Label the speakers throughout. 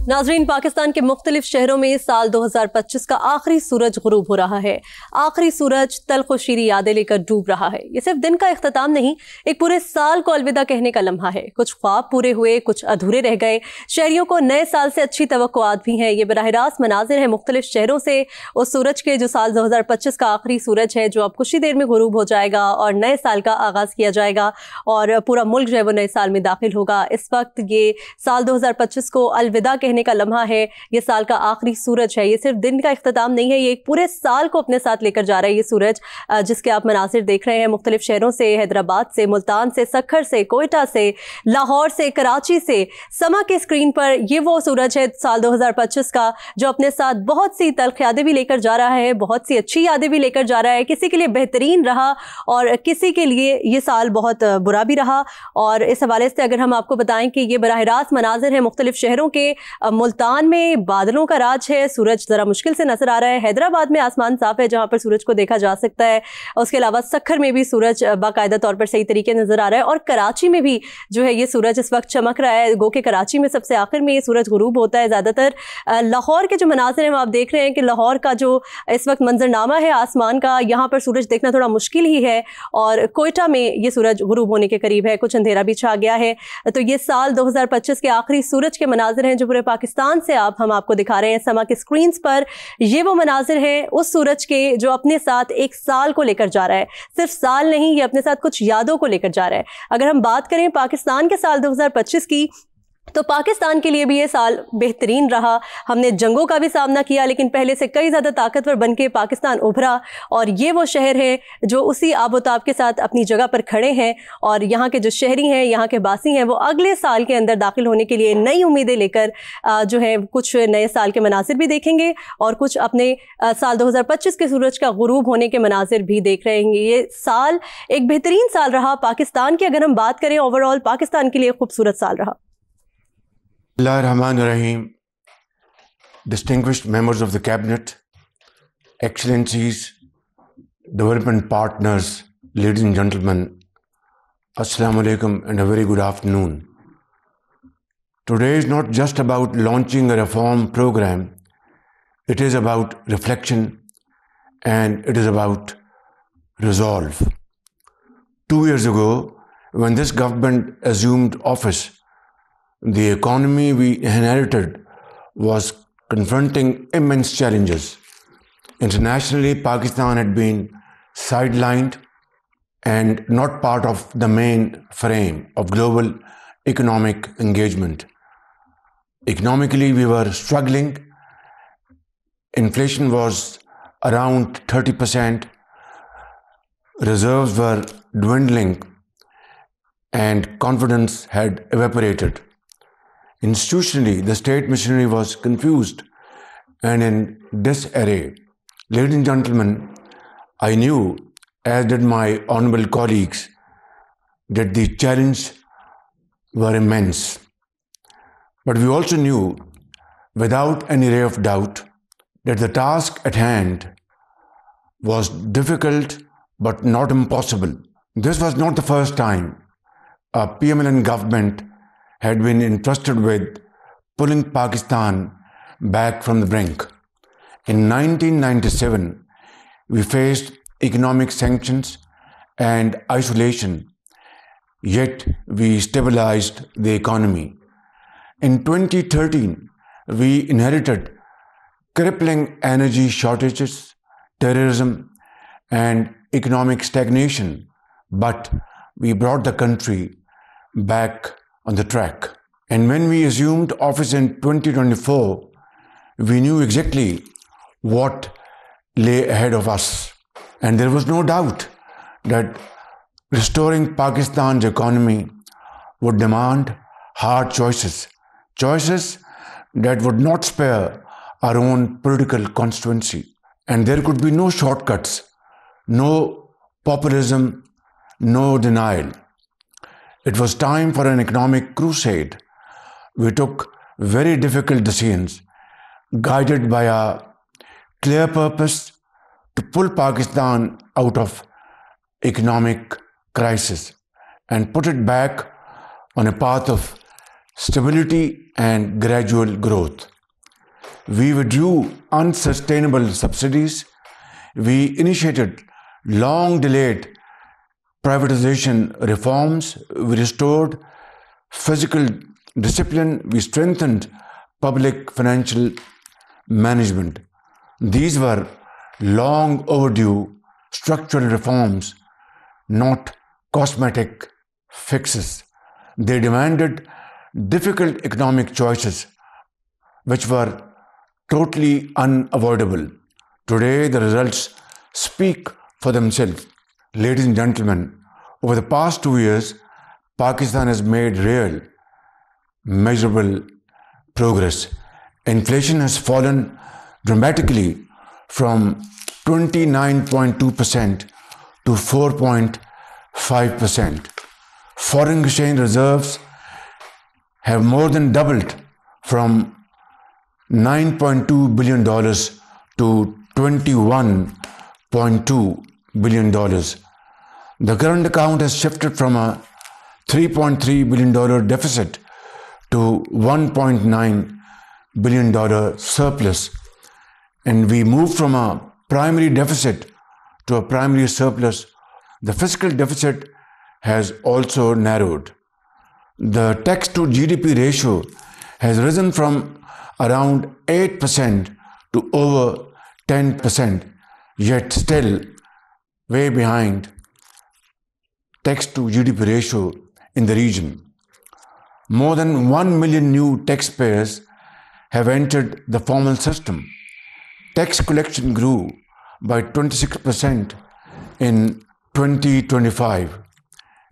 Speaker 1: नाजरीन, पाकिस्तान के मुख्तलिफ शहरों में साल 2025 का आखिरी सूरज गुरूब हो रहा है। आखिरी सूरज तल्ख व शीरी यादें लेकर डूब रहा है। ये सिर्फ दिन का इख्तिताम नहीं, एक पूरे साल को अलविदा कहने का लम्हा है। कुछ ख्वाब पूरे हुए, कुछ अधूरे रह गए। शहरियों को नए साल से अच्छी तवक्कुआत भी हैं। ये बराह रास्त मनाजिर हैं मुख्तलिफ शहरों से उस सूरज के जो साल 2025 का आखिरी सूरज है, जो अब कुछ ही देर में गुरूब हो जाएगा और नए साल का आगाज़ किया जाएगा और पूरा मुल्क जो है वो नए साल में दाखिल होगा। इस वक्त ये साल 2025 को अलविदा कहने का लम्हा है। ये साल का आखिरी सूरज है। ये सिर्फ दिन का इख्तिताम नहीं है, ये एक पूरे साल को अपने साथ लेकर जा रहा है। ये सूरज जिसके आप मनासिर देख रहे हैं मुख्तलिफ शहरों से, हैदराबाद से, मुल्तान से, सक्खर से, कोयटा से, लाहौर से, कराची से। समा की स्क्रीन पर ये वो सूरज है साल 2025 का, जो अपने साथ बहुत सी तल्ख यादें भी लेकर जा रहा है, बहुत सी अच्छी यादें भी लेकर जा रहा है। किसी के लिए बेहतरीन रहा और किसी के लिए ये साल बहुत बुरा भी रहा। और इस हवाले से अगर हम आपको बताएं कि ये बराह रास्त मनाजिर हैं मुख्तलिफ शहरों के। मुल्तान में बादलों का राज है, सूरज ज़रा मुश्किल से नजर आ रहा है। हैदराबाद में आसमान साफ है, जहां पर सूरज को देखा जा सकता है। उसके अलावा सक्खर में भी सूरज बाकायदा तौर पर सही तरीके नजर आ रहा है और कराची में भी जो है ये सूरज इस वक्त चमक रहा है। गो के कराची में सबसे आखिर में ये सूरज गुरूब होता है ज़्यादातर। लाहौर के जो मनाजिर हैं आप देख रहे हैं कि लाहौर का जो इस वक्त मंजरनामा है आसमान का, यहाँ पर सूरज देखना थोड़ा मुश्किल ही है। और कोयटा में ये सूरज गुरूब होने के करीब है, कुछ अंधेरा भी छा गया है। तो ये साल 2025 के आखिरी सूरज के मनाजिर हैं जो पूरे पाकिस्तान से हम आपको दिखा रहे हैं समा की स्क्रीन्स पर। ये वो मनाजिर हैं उस सूरज के जो अपने साथ एक साल को लेकर जा रहा है। सिर्फ साल नहीं, ये अपने साथ कुछ यादों को लेकर जा रहा है। अगर हम बात करें पाकिस्तान के साल 2025 की, तो पाकिस्तान के लिए भी ये साल बेहतरीन रहा। हमने जंगों का भी सामना किया, लेकिन पहले से कई ज़्यादा ताकतवर बनके पाकिस्तान उभरा। और ये वो शहर है जो उसी आबोताब के साथ अपनी जगह पर खड़े हैं। और यहाँ के जो शहरी हैं, यहाँ के बासी हैं, वो अगले साल के अंदर दाखिल होने के लिए नई उम्मीदें लेकर जो है कुछ नए साल के मनासिर भी देखेंगे और कुछ अपने साल 2025 के सूरज का गुरूब होने के मनासिर भी देख रहे हैं। ये साल एक बेहतरीन साल रहा पाकिस्तान की। अगर हम बात करें ओवरऑल, पाकिस्तान के लिए खूबसूरत साल रहा।
Speaker 2: Bismillahirrahmanirrahim. Distinguished members of the cabinet, excellencies, development partners, ladies and gentlemen, assalamu alaikum and a very good afternoon. Today is not just about launching a reform program, it is about reflection and it is about resolve. 2 years ago, when this government assumed office, the economy we inherited was confronting immense challenges. Internationally, Pakistan had been sidelined and not part of the main frame of global economic engagement. Economically, we were struggling. Inflation was around 30%. Reserves were dwindling and confidence had evaporated. Institutionally, the state machinery was confused and in disarray. Ladies and gentlemen, I knew, as did my honorable colleagues, that the challenges were immense. But we also knew, without any ray of doubt, that the task at hand was difficult but not impossible. This was not the first time a PMLN government had been entrusted with pulling Pakistan back from the brink. In 1997, we faced economic sanctions and isolation, yet we stabilized the economy. In 2013, we inherited crippling energy shortages, terrorism, and economic stagnation, but we brought the country back on the track. And when we assumed office in 2024, we knew exactly what lay ahead of us. And there was no doubt that restoring Pakistan's economy would demand hard choices. Choices that would not spare our own political constituency. And there could be no shortcuts, no populism, no denial. It was time for an economic crusade. We took very difficult decisions, guided by a clear purpose to pull Pakistan out of economic crisis and put it back on a path of stability and gradual growth. We withdrew unsustainable subsidies. We initiated long-delayed privatization reforms. We restored fiscal discipline. We strengthened public financial management. These were long overdue structural reforms, not cosmetic fixes. They demanded difficult economic choices, which were totally unavoidable. Today, the results speak for themselves. Ladies and gentlemen, over the past 2 years, Pakistan has made real, measurable progress. Inflation has fallen dramatically from 29.2% to 4.5%. Foreign exchange reserves have more than doubled from $9.2 billion to $21.2 billion. The current account has shifted from a $3.3 billion deficit to $1.9 billion surplus, and we moved from a primary deficit to a primary surplus. The fiscal deficit has also narrowed. The tax to GDP ratio has risen from around 8% to over 10%, yet still way behind tax to GDP ratio in the region. More than 1 million new taxpayers have entered the formal system. Tax collection grew by 26% in 2025.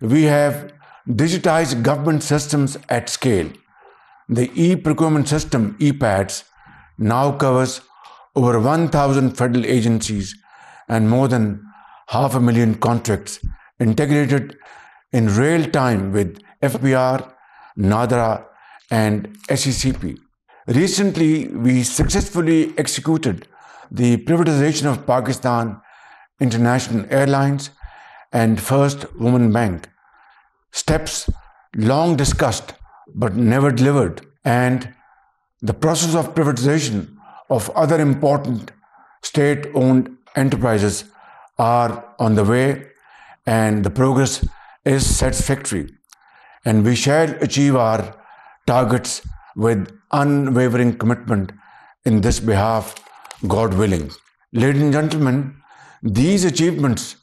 Speaker 2: We have digitized government systems at scale. The e-procurement system, EPADS, now covers over 1,000 federal agencies and more than 500,000 contracts integrated in real time with FBR, NADRA, and SECP. Recently, we successfully executed the privatization of Pakistan International Airlines and First Women Bank, steps long discussed but never delivered, and the process of privatization of other important state-owned enterprises are on the way, and the progress is satisfactory, and we shall achieve our targets with unwavering commitment in this behalf, God willing. Ladies and gentlemen, these achievements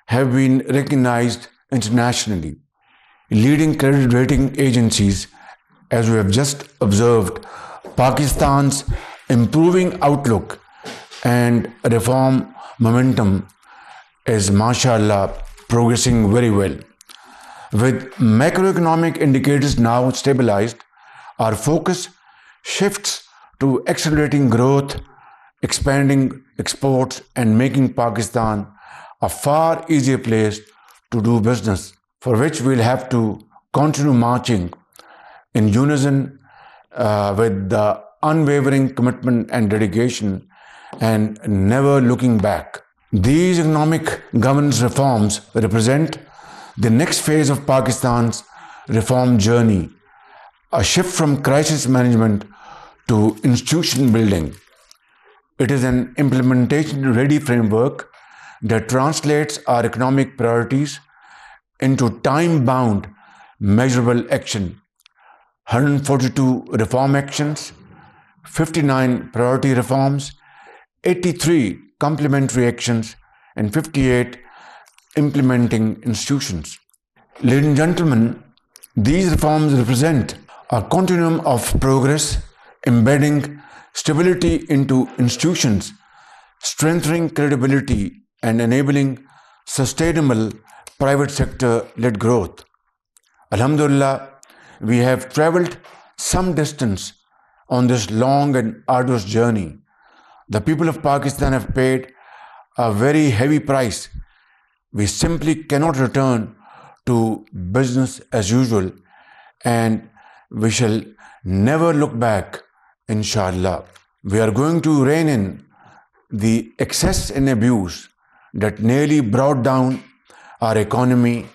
Speaker 2: have been recognized internationally. Leading credit rating agencies, as we have just observed, Pakistan's improving outlook and reform momentum is, mashallah, progressing very well. With macroeconomic indicators now stabilized, our focus shifts to accelerating growth, expanding exports, and making Pakistan a far easier place to do business, for which we'll have to continue marching in unison with the unwavering commitment and dedication and never looking back. These economic governance reforms represent the next phase of Pakistan's reform journey, a shift from crisis management to institution building. It is an implementation-ready framework that translates our economic priorities into time-bound, measurable action. 142 reform actions, 59 priority reforms, 83 complementary actions, and 58 implementing institutions. Ladies and gentlemen, these reforms represent a continuum of progress, embedding stability into institutions, strengthening credibility, and enabling sustainable private sector-led growth. Alhamdulillah, we have traveled some distance on this long and arduous journey. The people of Pakistan have paid a very heavy price. We simply cannot return to business as usual, and we shall never look back, inshallah. We are going to rein in the excess and abuse that nearly brought down our economy